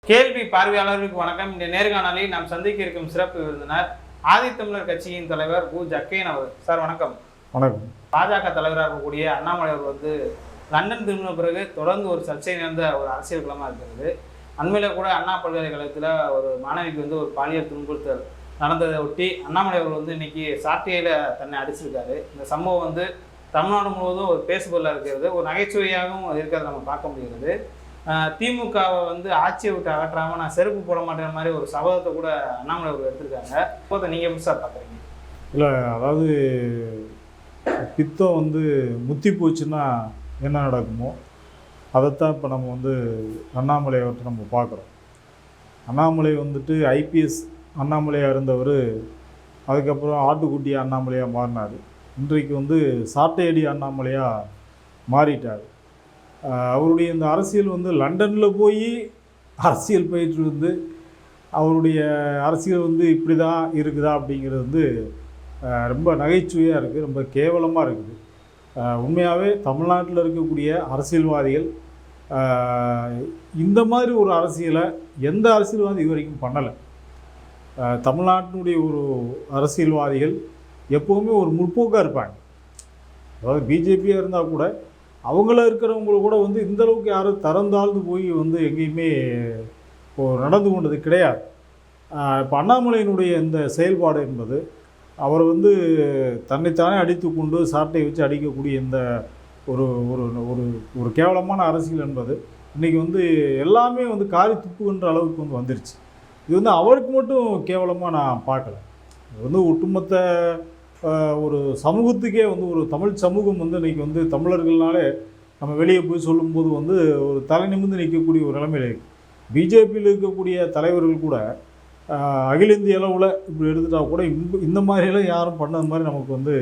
கேள்வி பார்வையாளர்களுக்கு வணக்கம். இந்த நேர்காணலில் நாம் சந்திக்க இருக்கும் சிறப்பு விருந்தினர் ஆதித்தமிழர் கட்சியின் தலைவர் கு ஜக்கையன் அவர். சார் வணக்கம். வணக்கம். பாஜக தலைவராக இருக்கக்கூடிய அண்ணாமலை அவர் லண்டன் திரும்பின பிறகு தொடர்ந்து ஒரு சர்ச்சை நிறைந்த ஒரு அரசியல் களமாக இருக்கிறது. அண்மையில் கூட அண்ணா பல்கலைக்கழகத்தில் ஒரு மாணவிக்கு ஒரு பாலியல் துன்புறுத்தல் நடந்ததை ஒட்டி அண்ணாமலை அவர் இன்னைக்கு சாட்டையில் தன்னை அடிச்சிருக்காரு. இந்த சம்பவம் தமிழ்நாடு முழுவதும் ஒரு பேசுபொருளாக இருக்கிறது, ஒரு நகைச்சுவையாகவும் இருக்கிறத நம்ம பார்க்க முடிகிறது. திமுகவை ஆட்சியை விட்டு அகற்றாமல் நான் செருப்பு போட மாட்டேங்கிற மாதிரி ஒரு சபதத்தை கூட அண்ணாமலை அவர் எடுத்திருக்காங்க. இப்போதை நீங்கள் எப்படி சார் பார்க்குறீங்க? இல்லை, அதாவது பித்தம் முத்தி போச்சுன்னா என்ன நடக்குமோ அதைத்தான் இப்போ நம்ம அண்ணாமலை அவர்கிட்ட நம்ம பார்க்குறோம். அண்ணாமலை ஐபிஎஸ் அண்ணாமலையாக இருந்தவர் அதுக்கப்புறம் ஆட்டுக்குட்டி அண்ணாமலையாக மாறினார். இன்றைக்கு சாட்டையடி அண்ணாமலையாக மாறிட்டார். அவருடைய இந்த அரசியல் லண்டனில் போய் அரசியல் பயிற்று அவருடைய அரசியல் இப்படி தான் இருக்குதா அப்படிங்கிறது ரொம்ப நகைச்சுவையாக இருக்குது, ரொம்ப கேவலமாக இருக்குது. உண்மையாகவே தமிழ்நாட்டில் இருக்கக்கூடிய அரசியல்வாதிகள் இந்த மாதிரி ஒரு அரசியலை எந்த அரசியல்வாதி இது வரைக்கும் பண்ணலை. தமிழ்நாட்டினுடைய ஒரு அரசியல்வாதிகள் எப்போவுமே ஒரு முற்போக்காக இருப்பாங்க. அதாவது பிஜேபியாக இருந்தால் கூட அவங்கள இருக்கிறவங்கள கூட இந்தளவுக்கு யாரும் தரந்தாழ்ந்து போய் எங்கேயுமே நடந்து கொண்டது கிடையாது. இப்போ அண்ணாமலையினுடைய இந்த செயல்பாடு என்பது அவர் தன்னைத்தானே அடித்து கொண்டு சாட்டை வச்சு அடிக்கக்கூடிய இந்த ஒரு ஒரு ஒரு ஒரு கேவலமான அரசியல் என்பது இன்றைக்கி எல்லாமே காரி துப்புகின்ற அளவுக்கு வந்துருச்சு. இது அவருக்கு மட்டும் கேவலமாக நான் பார்க்கல. இது ஒட்டுமொத்த ஒரு சமூகத்துக்கே ஒரு தமிழ் சமூகம் இன்றைக்கி தமிழர்கள்னாலே நம்ம வெளியே போய் சொல்லும்போது ஒரு தலை நிமிர்ந்து நிற்கக்கூடிய ஒரு நிலைமையில் இருக்குது. பிஜேபியில் இருக்கக்கூடிய தலைவர்கள் கூட அகில இந்திய அளவில் இப்படி எடுத்துட்டால் கூட இந்த மாதிரியெல்லாம் யாரும் பண்ணது மாதிரி நமக்கு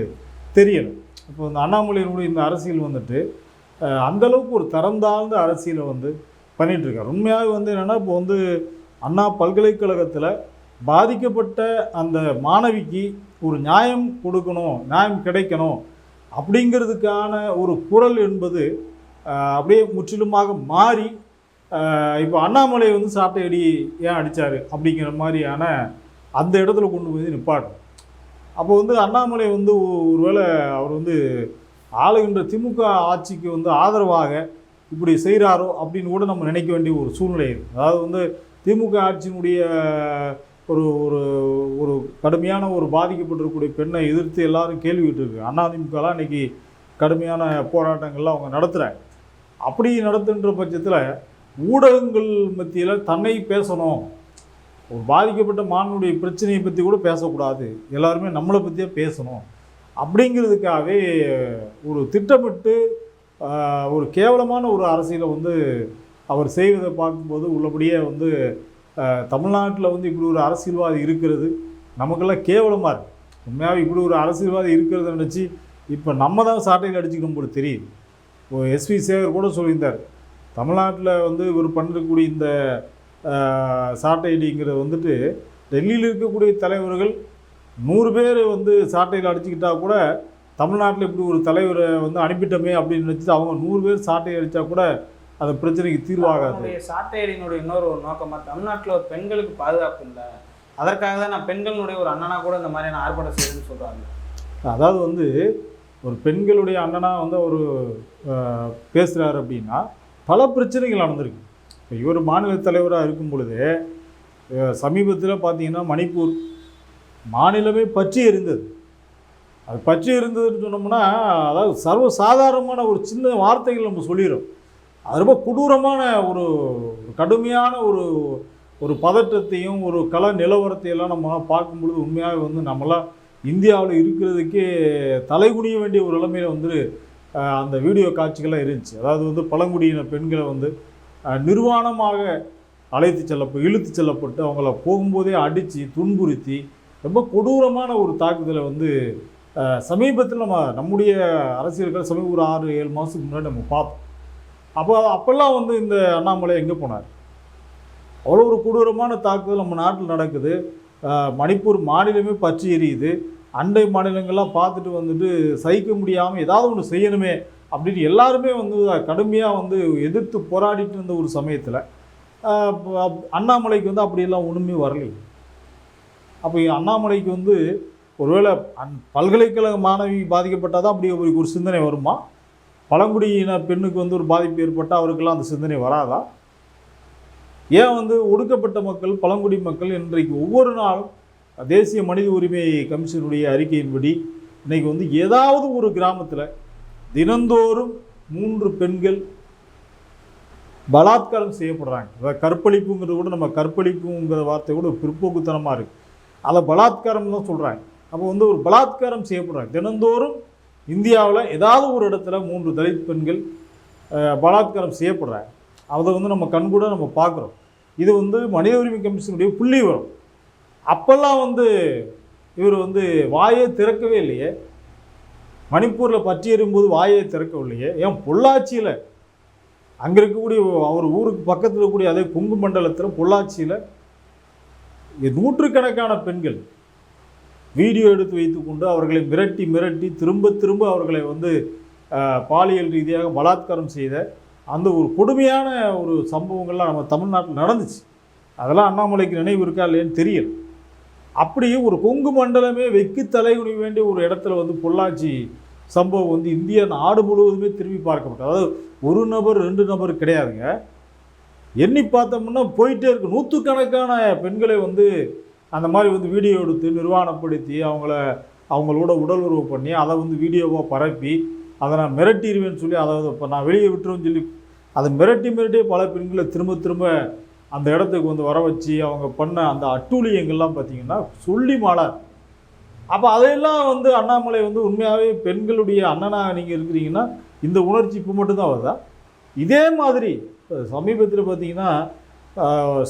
தெரியலை. இப்போ இந்த அண்ணாமலையினுடைய இந்த அரசியல் அந்தளவுக்கு ஒரு தரந்தாழ்ந்த அரசியலை பண்ணிகிட்ருக்கார். உண்மையாக என்னென்னா இப்போ அண்ணா பல்கலைக்கழகத்தில் பாதிக்கப்பட்ட அந்த மாணவிக்கு ஒரு நியாயம் கொடுக்கணும், நியாயம் கிடைக்கணும் அப்படிங்கிறதுக்கான ஒரு குரல் என்பது அப்படியே முற்றிலுமாக மாறி இப்போ அண்ணாமலை சாட்டையடி ஏன் அடித்தார் அப்படிங்கிற மாதிரியான அந்த இடத்துல கொண்டு போய் நிப்பாட்டும். அப்போ அண்ணாமலை ஒருவேளை அவர் ஆளுகின்ற திமுக ஆட்சிக்கு ஆதரவாக இப்படி செய்கிறாரோ அப்படின்னு கூட நம்ம நினைக்க வேண்டிய ஒரு சூழ்நிலை இருக்குது. அதாவது திமுக ஆட்சியினுடைய ஒரு ஒரு ஒரு கடுமையான ஒரு பாதிக்கப்பட்டிருக்கக்கூடிய பெண்ணை எதிர்த்து எல்லாரும் கேள்வி விட்டுருக்கு. அதிமுகலாம் இன்றைக்கி கடுமையான போராட்டங்கள்லாம் அவங்க நடத்துகிறாங்க. அப்படி நடத்துகின்ற பட்சத்தில் ஊடகங்கள் மத்தியில் தன்னை பேசணும், ஒரு பாதிக்கப்பட்ட மாணவனுடைய பிரச்சனையை பற்றி கூட பேசக்கூடாது, எல்லாருமே நம்மளை பற்றியே பேசணும் அப்படிங்கிறதுக்காகவே ஒரு திட்டமிட்டு ஒரு கேவலமான ஒரு அரசியலை அவர் செய்வதை பார்க்கும்போது உள்ளபடியே தமிழ்நாட்டில் இப்படி ஒரு அரசியல்வாதி இருக்கிறது நமக்கெல்லாம் கேவலமாக இருக்குது. உண்மையாக இப்படி ஒரு அரசியல்வாதி இருக்கிறத நினச்சி இப்போ நம்ம தான் சாட்டையில் அடிச்சுக்கணும் போல தெரியுது. இப்போ எஸ்வி சேகர் கூட சொல்லியிருந்தார், தமிழ்நாட்டில் இவர் பண்ணிருக்கக்கூடிய இந்த சாட்டையடிங்கிறது டெல்லியில் இருக்கக்கூடிய தலைவர்கள் 100 பேர் சாட்டையில் அடிச்சுக்கிட்டால் கூட தமிழ்நாட்டில் இப்படி ஒரு தலைவரை அனுப்பிட்டோமே அப்படின்னு நினச்சிட்டு அவங்க 100 பேர் சாட்டையை அடித்தா கூட அந்த பிரச்சனைக்கு தீர்வாகாது. சாட்டையடியினுடைய இன்னொரு ஒரு நோக்கமாக தமிழ்நாட்டில் ஒரு பெண்களுக்கு பாதுகாப்பு இல்லை, அதற்காக தான் நான் பெண்களுடைய ஒரு அண்ணனா கூட இந்த மாதிரியான ஆர்ப்பாட்டம் செய்யுதுன்னு சொல்கிறாங்க. அதாவது ஒரு பெண்களுடைய அண்ணனா ஒரு பேசுகிறார் அப்படின்னா பல பிரச்சனைகள் நடந்திருக்கு. இப்போ இவர் மாநில தலைவராக இருக்கும் பொழுது சமீபத்தில் பார்த்தீங்கன்னா மணிப்பூர் மாநிலமே பற்றி எரிந்தது. அது பற்றி எரிந்ததுன்னு சொன்னோம்னா அதாவது சர்வசாதாரணமான ஒரு சின்ன வார்த்தைகள் நம்ம சொல்லிடுறோம். அது ரொம்ப கொடூரமான ஒரு கடுமையான ஒரு பதற்றத்தையும் ஒரு கள நிலவரத்தையெல்லாம் நம்ம பார்க்கும்பொழுது உண்மையாக நம்மளாம் இந்தியாவில் இருக்கிறதுக்கே தலைகுனிய வேண்டிய ஒரு நிலைமையில் அந்த வீடியோ காட்சிகள்லாம் இருந்துச்சு. அதாவது பழங்குடியின பெண்களை நிர்வாணமாக இழுத்து செல்லப்பட்டு அவங்கள போகும்போதே அடித்து துன்புறுத்தி ரொம்ப கொடூரமான ஒரு தாக்குதலை சமீபத்தில் நம்முடைய அரசியல்கள் சமீபம் ஒரு 6-7 மாதத்துக்கு முன்னாடி நம்ம பார்த்தோம். அப்போல்லாம் இந்த அண்ணாமலை எங்கே போனார்? அவ்வளோ ஒரு கொடூரமான தாக்குதல் நம்ம நாட்டில் நடக்குது. மணிப்பூர் மாநிலமே பற்றி எரியுது. அண்டை மாநிலங்கள்லாம் பார்த்துட்டு சகிக்க முடியாமல் ஏதாவது ஒன்று செய்யணுமே அப்படின்னு எல்லாருமே கடுமையாக எதிர்த்து போராடிட்டு இருந்த ஒரு சமயத்தில் அண்ணாமலைக்கு வந்து அப்படியெல்லாம் ஒன்றுமே வரலை. அப்போ அண்ணாமலைக்கு வந்து ஒருவேளை பல்கலைக்கழக மாணவி பாதிக்கப்பட்டால் தான் அப்படி ஒரு சிந்தனை வருமா? பழங்குடியின பெண்ணுக்கு வந்து ஒரு பாதிப்பு ஏற்பட்டால் அவருக்கெல்லாம் அந்த சிந்தனை வராதா? ஏன் வந்து ஒடுக்கப்பட்ட மக்கள், பழங்குடி மக்கள் இன்றைக்கு ஒவ்வொரு நாளும் தேசிய மனித உரிமை கமிஷனுடைய அறிக்கையின்படி இன்றைக்கி வந்து ஏதாவது ஒரு கிராமத்தில் தினந்தோறும் 3 பெண்கள் பலாத்காரம் செய்யப்படுறாங்க. அதாவது கற்பழிப்புங்கிறது கூட நம்ம கற்பழிப்புங்கிற வார்த்தை கூட பிற்போக்குத்தனமாக இருக்குது. அதை பலாத்காரம் தான் சொல்கிறாங்க. அப்போ வந்து ஒரு பலாத்காரம் செய்யப்படுறாங்க. தினந்தோறும் இந்தியாவில் ஏதாவது ஒரு இடத்துல 3 தலித் பெண்கள் பலாத்காரம் செய்யப்படுறாங்க. அதை வந்து நம்ம கண்கூட நம்ம பார்க்குறோம். இது வந்து மனித உரிமை கமிஷனுடைய புள்ளி வரும். அப்போல்லாம் வந்து இவர் வந்து வாயே திறக்கவே இல்லையே. மணிப்பூரில் பற்றி எறியும்போது வாயை திறக்கவில்லையே. ஏன் பொள்ளாச்சியில் அங்கே இருக்கக்கூடிய அவர் ஊருக்கு பக்கத்தில் இருக்கக்கூடிய அதே கொங்கு மண்டலத்தில் பொள்ளாச்சியில் நூற்றுக்கணக்கான பெண்கள் வீடியோ எடுத்து வைத்துக்கொண்டு அவர்களை மிரட்டி திரும்ப அவர்களை வந்து பாலியல் ரீதியாக பலாத்காரம் செய்த அந்த ஒரு கொடுமையான ஒரு சம்பவங்கள்லாம் நம்ம தமிழ்நாட்டில் நடந்துச்சு. அதெல்லாம் அண்ணாமலைக்கு நினைவு இருக்கா இல்லையான்னு தெரியல. அப்படியே ஒரு கொங்கு மண்டலமே வெக்கி தலைகுனி வேண்டிய ஒரு இடத்துல வந்து பொள்ளாச்சி சம்பவம் வந்து இந்திய நாடு முழுவதுமே திரும்பி பார்க்கப்பட்டது. அதாவது 1 நபர் 2 நபர் கிடையாதுங்க. எண்ணி பார்த்தோம்னா போயிட்டே இருக்கு. நூற்றுக்கணக்கான பெண்களை வந்து அந்த மாதிரி வந்து வீடியோ எடுத்து நிர்வாணப்படுத்தி அவங்களோட உடல் உறவு பண்ணி அதை வந்து வீடியோவாக பரப்பி அதை நான் மிரட்டிடுவேன்னு சொல்லி அதாவது இப்போ நான் வெளியே விட்டுருவேன்னு சொல்லி அதை மிரட்டியே பல பெண்களை திரும்ப அந்த இடத்துக்கு வந்து வர வச்சு அவங்க பண்ண அந்த அட்டூழியங்கள்லாம் பார்த்திங்கன்னா சொல்லி மாளார். அப்போ அதையெல்லாம் வந்து அண்ணாமலை வந்து உண்மையாகவே பெண்களுடைய அண்ணனாக நீங்கள் இருக்கிறீங்கன்னா இந்த உணர்ச்சி இப்போ மட்டும்தான் வருதா? இதே மாதிரி சமீபத்தில் பார்த்திங்கன்னா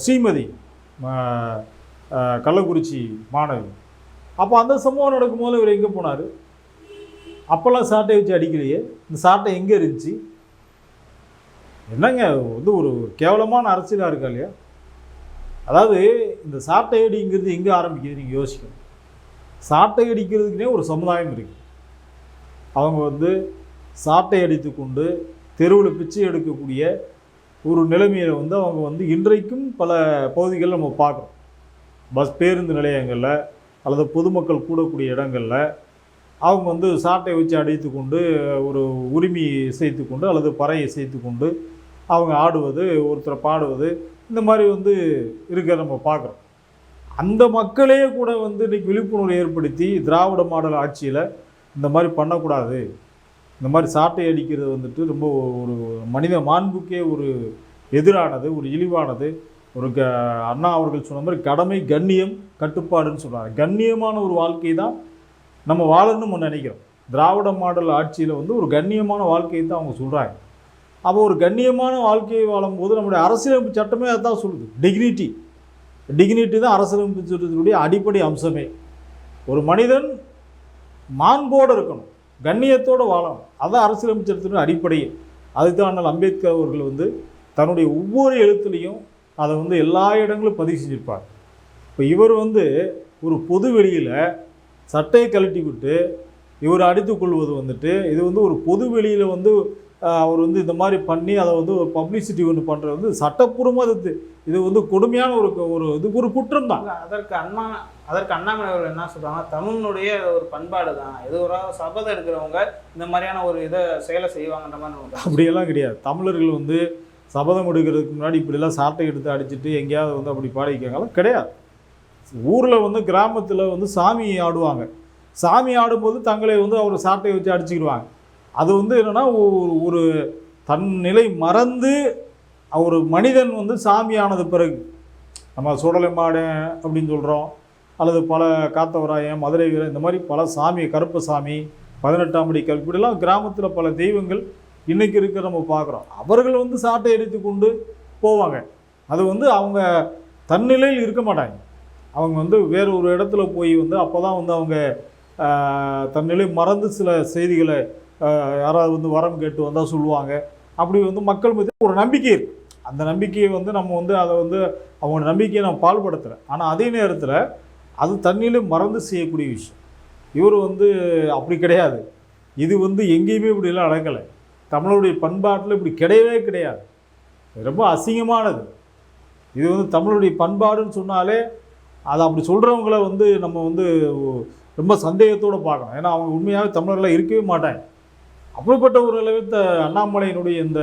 ஸ்ரீமதி கள்ளக்குறிச்சி மாணவி, அப்போ அந்த சம்பவம் நடக்கும்போது இவர் எங்கே போனார்? அப்போல்லாம் சாட்டை வச்சு அடிக்கலையே. இந்த சாட்டை எங்கே இருந்துச்சு? என்னங்க வந்து ஒரு கேவலமான அரசியலாக இருக்கா இல்லையா? அதாவது இந்த சாட்டை அடிங்கிறது எங்கே ஆரம்பிக்குது நீங்கள் யோசிக்கணும். சாட்டை அடிக்கிறதுக்குனே ஒரு சமுதாயம் இருக்குது. அவங்க வந்து சாட்டை அடித்து கொண்டு தெருவில் பிச்சை எடுக்கக்கூடிய ஒரு நிலைமையில் வந்து அவங்க வந்து இன்றைக்கும் பல பகுதிகளில் நம்ம பார்க்குறோம். பேருந்து நிலையங்களில் அல்லது பொதுமக்கள் கூடக்கூடிய இடங்களில் அவங்க வந்து சாட்டை வச்சு அடித்து கொண்டு ஒரு உரிமை இசைத்து கொண்டு அல்லது பறை இசைத்து கொண்டு அவங்க ஆடுவது, ஒருத்தரை பாடுவது, இந்த மாதிரி வந்து இருக்கிற நம்ம பார்க்குறோம். அந்த மக்களே கூட வந்து இன்றைக்கி விழிப்புணர்வு ஏற்படுத்தி திராவிட மாடல் ஆட்சியில் இந்த மாதிரி பண்ணக்கூடாது, இந்த மாதிரி சாட்டை அடிக்கிறது வந்துட்டு ரொம்ப ஒரு மனித மாண்புக்கே ஒரு எதிரானது, ஒரு இழிவானது. ஒரு அண்ணா அவர்கள் சொன்ன மாதிரி கடமை, கண்ணியம், கட்டுப்பாடுன்னு சொல்கிறாங்க. கண்ணியமான ஒரு வாழ்க்கை தான் நம்ம வாழணும்னு நினைக்கிறோம். திராவிட மாடல் ஆட்சியில் வந்து ஒரு கண்ணியமான வாழ்க்கையை தான் அவங்க சொல்கிறாங்க. அப்போ ஒரு கண்ணியமான வாழ்க்கையை வாழும்போது நம்முடைய அரசியலமைப்பு சட்டமே அதுதான் சொல்லுது. டிக்னிட்டி தான் அரசியலமைப்பு சட்டத்தினுடைய அடிப்படை அம்சமே. ஒரு மனிதன் மாண்போடு இருக்கணும், கண்ணியத்தோடு வாழணும். அதுதான் அரசியலமைப்பு சட்டத்தினுடைய அடிப்படையே. அதுதான் அண்ணல் அம்பேத்கர் அவர்கள் வந்து தன்னுடைய ஒவ்வொரு எழுத்துலையும் அதை வந்து எல்லா இடங்களும் பதிவு செஞ்சிருப்பார். இப்போ இவர் வந்து ஒரு பொது வெளியில் சட்டையை கழட்டி விட்டு இவர் அடித்து கொள்வது வந்துட்டு இது வந்து ஒரு பொது வெளியில் வந்து அவர் வந்து இந்த மாதிரி பண்ணி அதை வந்து ஒரு பப்ளிசிட்டி ஒன்று பண்ணுறது வந்து சட்டப்பூர்வமாக இது வந்து கொடுமையான இதுக்கு ஒரு குற்றம் தான். அதற்கு அண்ணாமலை அவர்கள் என்ன சொல்கிறாங்க, தமிழனுடைய ஒரு பண்பாடு தான், இது ஒரு சபதம் எடுக்கிறவங்க இந்த மாதிரியான ஒரு செயலை செய்வாங்கன்ற மாதிரி. அப்படியெல்லாம் கிடையாது. தமிழர்கள் வந்து சபதம் எடுக்கிறதுக்கு முன்னாடி இப்படிலாம் சாட்டை எடுத்து அடிச்சுட்டு எங்கேயாவது வந்து அப்படி பாடிக்காங்கலாம் கிடையாது. ஊரில் வந்து கிராமத்தில் வந்து சாமி ஆடுவாங்க. சாமி ஆடும்போது தங்களை வந்து அவர் சாட்டையை வச்சு அடிச்சுக்கிடுவாங்க. அது வந்து என்னென்னா ஒரு தன் நிலை மறந்து ஒரு மனிதன் வந்து சாமி ஆனது பிறகு நம்ம சுடலை மாடன் அப்படின்னு சொல்கிறோம், அல்லது பல காத்தவராயன், மதுரை வீரன், இந்த மாதிரி பல சாமி, கருப்பசாமி, 18ஆம் படி கல், இப்படிலாம் கிராமத்தில் பல தெய்வங்கள் இன்றைக்கி இருக்கிற நம்ம பார்க்குறோம். அவர்கள் வந்து சாட்டை அடித்து கொண்டு போவாங்க. அது வந்து அவங்க தன்னிலையில் இருக்க மாட்டாங்க. அவங்க வந்து வேறு ஒரு இடத்துல போய் வந்து அப்போ தான் வந்து அவங்க தன்னிலை மறந்து சில செய்திகளை யாராவது வந்து வரம் கேட்டு வந்தால் சொல்லுவாங்க. அப்படி வந்து மக்கள் மத்தியில் ஒரு நம்பிக்கை இருக்குது. அந்த நம்பிக்கையை வந்து நம்ம வந்து அதை வந்து அவங்க நம்பிக்கையை நம்ம பால்படுத்துகிறேன். ஆனால் அதே நேரத்தில் அது தன்னிலை மறந்து செய்யக்கூடிய விஷயம். இவர் வந்து அப்படி கிடையாது. இது வந்து எங்கேயுமே இப்படிலாம் நடக்கலை. தமிழருடைய பண்பாட்டில் இப்படி கிடையவே கிடையாது. ரொம்ப அசிங்கமானது. இது வந்து தமிழுடைய பண்பாடுன்னு சொன்னாலே அதை அப்படி சொல்கிறவங்கள வந்து நம்ம வந்து ரொம்ப சந்தேகத்தோடு பார்க்கணும். ஏன்னா அவங்க உண்மையாகவே தமிழர்களாக இருக்கவே மாட்டாங்க. அப்படிப்பட்ட ஒரு அளவுக்கு அண்ணாமலையினுடைய இந்த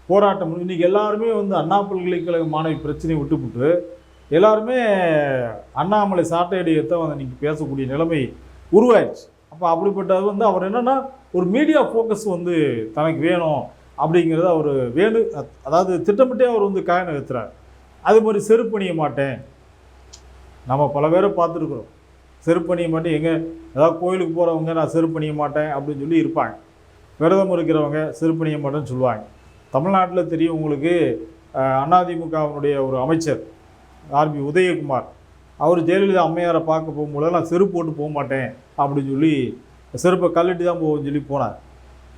போராட்டம் இன்றைக்கி எல்லாருமே வந்து அண்ணா பல்கலைக்கழக மாணவி பிரச்சனையை விட்டுவிட்டு எல்லாருமே அண்ணாமலை சாட்டையடியத்தை வந்து இன்றைக்கி பேசக்கூடிய நிலைமை உருவாயிடுச்சு. அப்போ அப்படிப்பட்டது வந்து அவர் என்னென்னா ஒரு மீடியா ஃபோக்கஸ் வந்து தனக்கு வேணும் அப்படிங்கிறத அவர் அதாவது திட்டமிட்டே அவர் வந்து காய நகர்த்துறார். அது மாதிரி செருப்பணிய மாட்டேன், நம்ம பல பேரை பார்த்துருக்குறோம். செருப்பணிய மாட்டேன், எங்கே ஏதாவது கோயிலுக்கு போகிறவங்க நான் செருப்பணிய மாட்டேன் அப்படின்னு சொல்லி இருப்பாங்க. விரதம் இருக்கிறவங்க செருப்பணிய மாட்டேன்னு சொல்லுவாங்க. தமிழ்நாட்டில் தெரியும் உங்களுக்கு, அதிமுகவினுடைய ஒரு அமைச்சர் ஆர்பி உதயகுமார், அவர் ஜெயலலிதா அம்மையாரை பார்க்க போகும்போது நான் செருப்பு போட்டு போக மாட்டேன் அப்படின்னு சொல்லி செருப்பை கழட்டி தான் போகும்னு சொல்லி போனார்.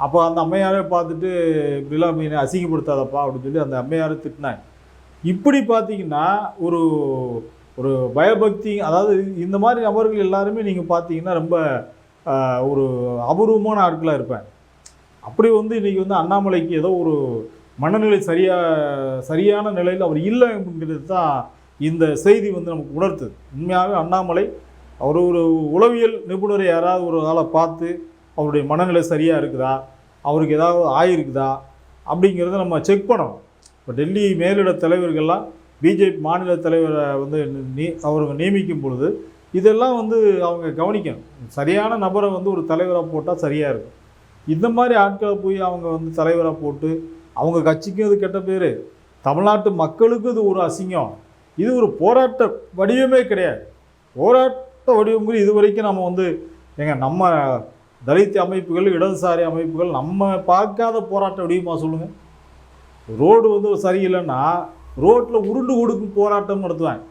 அப்போ அந்த அம்மையாரை பார்த்துட்டு இப்படிலாம் மீனை அசிங்கப்படுத்தாதப்பா அப்படின்னு சொல்லி அந்த அம்மையாரை திட்டினாங்க. இப்படி பார்த்தீங்கன்னா ஒரு ஒரு பயபக்தி, அதாவது இந்த மாதிரி நபர்கள் எல்லாருமே நீங்கள் பார்த்தீங்கன்னா ரொம்ப ஒரு அபூர்வமான ஆட்களாக இருப்பாங்க. அப்படி வந்து இன்றைக்கி வந்து அண்ணாமலைக்கு ஏதோ ஒரு மனநிலை சரியான நிலையில் அவர் இல்லை அப்படிங்கிறது தான் இந்த செய்தி வந்து நமக்கு உணர்த்துது. உண்மையாகவே அண்ணாமலை அவர் ஒரு உளவியல் நிபுணரை யாராவது ஒரு ஆளை பார்த்து அவருடைய மனநிலை சரியாக இருக்குதா, அவருக்கு ஏதாவது ஆகிருக்குதா அப்படிங்கிறத நம்ம செக் பண்ணணும். இப்போ டெல்லி மேலிட தலைவர்கள்லாம் பிஜேபி மாநில தலைவரை வந்து அவருக்கு நியமிக்கும் பொழுது இதெல்லாம் வந்து அவங்க கவனிக்கணும். சரியான நபரை வந்து ஒரு தலைவராக போட்டால் சரியாக இருக்கும். இந்த மாதிரி ஆட்களை போய் அவங்க வந்து தலைவராக போட்டு அவங்க கட்சிக்கும் இது கெட்ட பேர், தமிழ்நாட்டு மக்களுக்கும் இது ஒரு அசிங்கம். இது ஒரு போராட்ட வடிவமே கிடையாது. போராட்ட வடிவம் இது வரைக்கும் நம்ம வந்து நம்ம தலித் அமைப்புகள், இடதுசாரி அமைப்புகள் நம்ம பார்க்காத போராட்ட வடிவமாக சொல்லுங்கள். ரோடு வந்து சரியில்லைன்னா ரோட்டில் உருண்டு கொடுக்கும் போராட்டம் நடத்துவாங்க.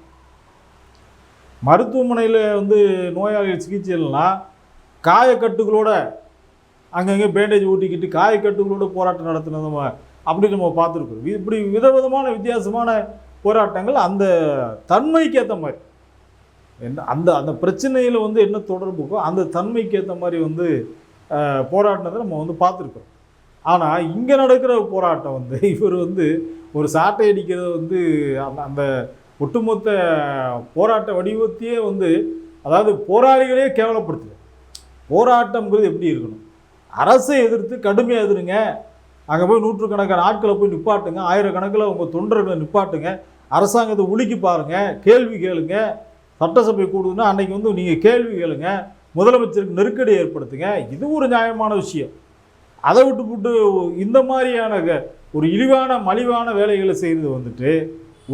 மருத்துவமனையில் வந்து நோயாளிகள் சிகிச்சை இல்லைன்னா காயக்கட்டுகளோட அங்கங்கே பேண்டேஜ் ஊட்டிக்கிட்டு காயக்கட்டுகளோட போராட்டம் நடத்தினது அப்படி நம்ம பார்த்துருக்கோம். இப்படி விதவிதமான வித்தியாசமான போராட்டங்கள் அந்த தன்மைக்கு ஏற்ற மாதிரி அந்த அந்த பிரச்சனையில் வந்து என்ன தொடர்புக்கோ அந்த தன்மைக்கு ஏற்ற மாதிரி வந்து போராட்டத்தை நம்ம வந்து பார்த்துருக்கோம். ஆனால் இங்கே நடக்கிற போராட்டம் வந்து இவர் வந்து ஒரு சாட்டை அடிக்கிறது வந்து அந்த ஒட்டுமொத்த போராட்ட வடிவத்தையே வந்து, அதாவது போராளிகளே கேவலப்படுத்துது. போராட்டம்ங்கிறது எப்படி இருக்கணும்? அரசை எதிர்த்து கடுமையாக எதிருங்க, அங்கே போய் நூற்றுக்கணக்கான ஆட்களை போய் நிப்பாட்டுங்க, ஆயிரக்கணக்கில் உங்கள் தொண்டர்களை நிப்பாட்டுங்க, அரசாங்கத்தை உலுக்கி பாருங்கள், கேள்வி கேளுங்க. சட்டசபை கூடுதுன்னா அன்றைக்கி வந்து நீங்கள் கேள்வி கேளுங்க, முதலமைச்சருக்கு நெருக்கடி ஏற்படுத்துங்க. இது ஒரு நியாயமான விஷயம். அதை விட்டு இந்த மாதிரியான ஒரு இழிவான மலிவான வேலைகளை செய்கிறது வந்துட்டு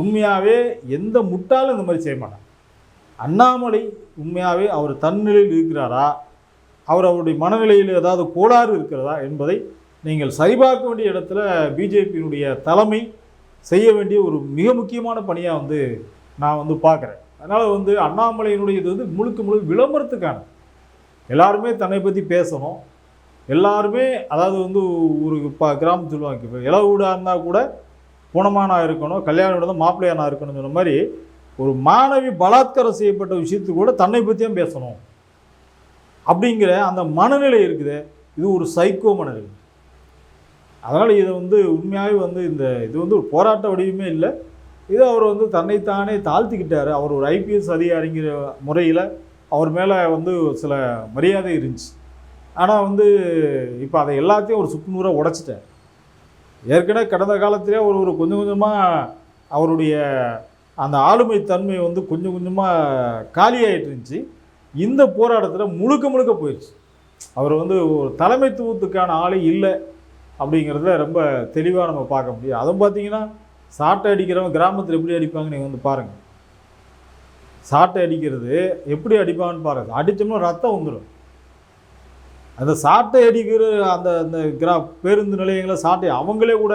உண்மையாகவே எந்த முட்டாலும் இந்த மாதிரி செய்ய மாட்டாங்க. அண்ணாமலை உண்மையாகவே அவர் தன்னிலையில் இருக்கிறாரா, அவருடைய மனநிலையில் ஏதாவது கோளாறு இருக்கிறதா என்பதை நீங்கள் சரிபார்க்க வேண்டிய இடத்துல பிஜேபியினுடைய தலைமை செய்ய வேண்டிய ஒரு மிக முக்கியமான பணியாக வந்து நான் வந்து பார்க்குறேன். அதனால் வந்து அண்ணாமலையினுடைய இது வந்து முழுக்க விளம்பரத்துக்கான, எல்லாருமே தன்னை பற்றி பேசணும். எல்லாருமே அதாவது வந்து ஒரு கிராமம் சொல்லுவாங்க, இப்போ இளவு வீடாக இருந்தால் கூட பூனமானா இருக்கணும், கல்யாண வீடு தான் மாப்பிள்ளையானா இருக்கணும்னு சொன்ன மாதிரி ஒரு மாணவி பலாத்காரம் செய்யப்பட்ட விஷயத்துக்கு கூட தன்னை பற்றியும் பேசணும் அப்படிங்கிற அந்த மனநிலை இருக்குது. இது ஒரு சைக்கோ மனநிலை. அதனால் இதை வந்து உண்மையாகவே வந்து இது வந்து ஒரு போராட்ட வடிவமே இல்லை. இது அவர் வந்து தன்னைத்தானே தாழ்த்திக்கிட்டார். அவர் ஒரு ஐபிஎஸ் அதிகாரிங்கிற முறையில் அவர் மேலே வந்து சில மரியாதை இருந்துச்சு. ஆனால் வந்து இப்போ அதை எல்லாத்தையும் ஒரு சுக்குநூறாக உடைச்சிட்டார். ஏற்கனவே கடந்த காலத்திலே ஒரு கொஞ்சம் கொஞ்சமாக அவருடைய அந்த ஆளுமை தன்மை வந்து கொஞ்சம் கொஞ்சமாக காலியாகிட்டு இருந்துச்சு. இந்த போராட்டத்தில் முழுக்க போயிடுச்சு. அவர் வந்து ஒரு தலைமைத்துவத்துக்கான ஆளே இல்லை அப்படிங்கிறத ரொம்ப தெளிவாக நம்ம பார்க்க முடியும். அதுவும் பார்த்தீங்கன்னா சாட்டை அடிக்கிறவங்க கிராமத்தில் எப்படி அடிப்பாங்க நீங்கள் வந்து பாருங்கள். சாட்டை அடிக்கிறது எப்படி அடிப்பாங்கன்னு பாருங்கள். அடித்தோம்னா ரத்தம் வந்துடும். அந்த சாட்டை அடிக்கிற அந்த பேருந்து நிலையங்களை சாட்டை அவங்களே கூட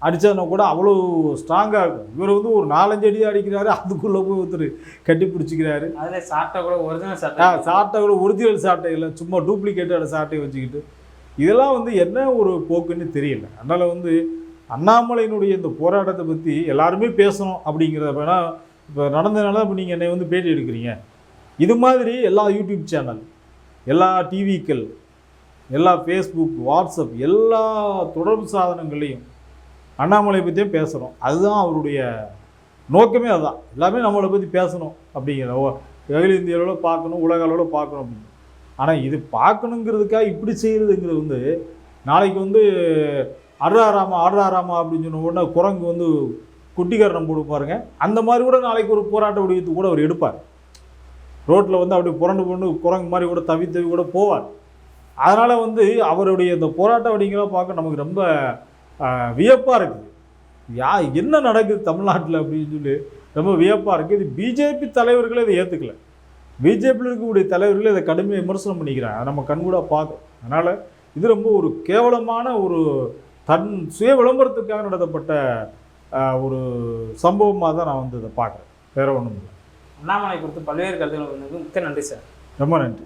அடித்ததுனா கூட அவ்வளோ ஸ்ட்ராங்காக இருக்கும். இவர் வந்து ஒரு 4-5 அடி அடிக்கிறாரு, அதுக்குள்ளே போய் ஒருத்தர் கட்டி பிடிச்சிக்கிறாரு. அதில் சாட்டை கூட ஒரிஜினல் சாட்டை கூட ஒரிஜினல் சாட்டை இல்லை, சும்மா டூப்ளிகேட்டான சாட்டையை வச்சுக்கிட்டு இதெல்லாம் வந்து என்ன ஒரு போக்குன்னு தெரியல. அதனால் வந்து அண்ணாமலையினுடைய இந்த போராட்டத்தை பற்றி எல்லாருமே பேசணும் அப்படிங்கிறத வேணால் இப்போ நடந்ததுனால இப்போ நீங்கள் என்னை வந்து பேட்டி எடுக்கிறீங்க. இது மாதிரி எல்லா யூடியூப் சேனல், எல்லா டிவிக்கள், எல்லா ஃபேஸ்புக், வாட்ஸ்அப், எல்லா தொடர்பு சாதனங்களையும் அண்ணாமலை பற்றியே பேசுகிறோம். அதுதான் அவருடைய நோக்கமே அதுதான். எல்லாமே நம்மளை பற்றி பேசணும் அப்படிங்கிற அகில இந்திய அளவில் பார்க்கணும், உலக அளவில் பார்க்கணும் அப்படின்னு. ஆனால் இது பார்க்கணுங்கிறதுக்காக இப்படி செய்கிறதுங்கிறது வந்து நாளைக்கு வந்து ஆடுறாராமா அப்படின்னு சொன்ன உடனே குரங்கு வந்து குட்டிக்காரணம் போட்டு பாருங்க, அந்த மாதிரி கூட நாளைக்கு ஒரு போராட்ட வடிவத்துக்கு கூட அவர் எடுப்பார். ரோட்டில் வந்து அப்படி புரண்டு குரங்கு மாதிரி கூட தவி கூட போவார். அதனால் வந்து அவருடைய இந்த போராட்ட வடிவங்களாக பார்க்க நமக்கு ரொம்ப வியப்பாக இருக்குது. என்ன நடக்குது தமிழ்நாட்டில் அப்படின்னு சொல்லி ரொம்ப வியப்பாக இருக்குது. இது பிஜேபி தலைவர்களே இதை ஏற்றுக்கல. பிஜேபியில் இருக்கக்கூடிய தலைவர்களே இதை கடுமையாக விமர்சனம் பண்ணிக்கிறாங்க. அதை நம்ம கண்கூடாக பார்க்குறோம். அதனால் இது ரொம்ப ஒரு கேவலமான ஒரு தன் சுய விளம்பரத்துக்காக நடத்தப்பட்ட ஒரு சம்பவமாக தான் நான் வந்து இதை பார்க்குறேன். வேறு ஒன்றும் இல்லை. அண்ணாமலை குறித்து பல்வேறு கருத்துக்கள் மிக்க நன்றி சார். ரொம்ப நன்றி.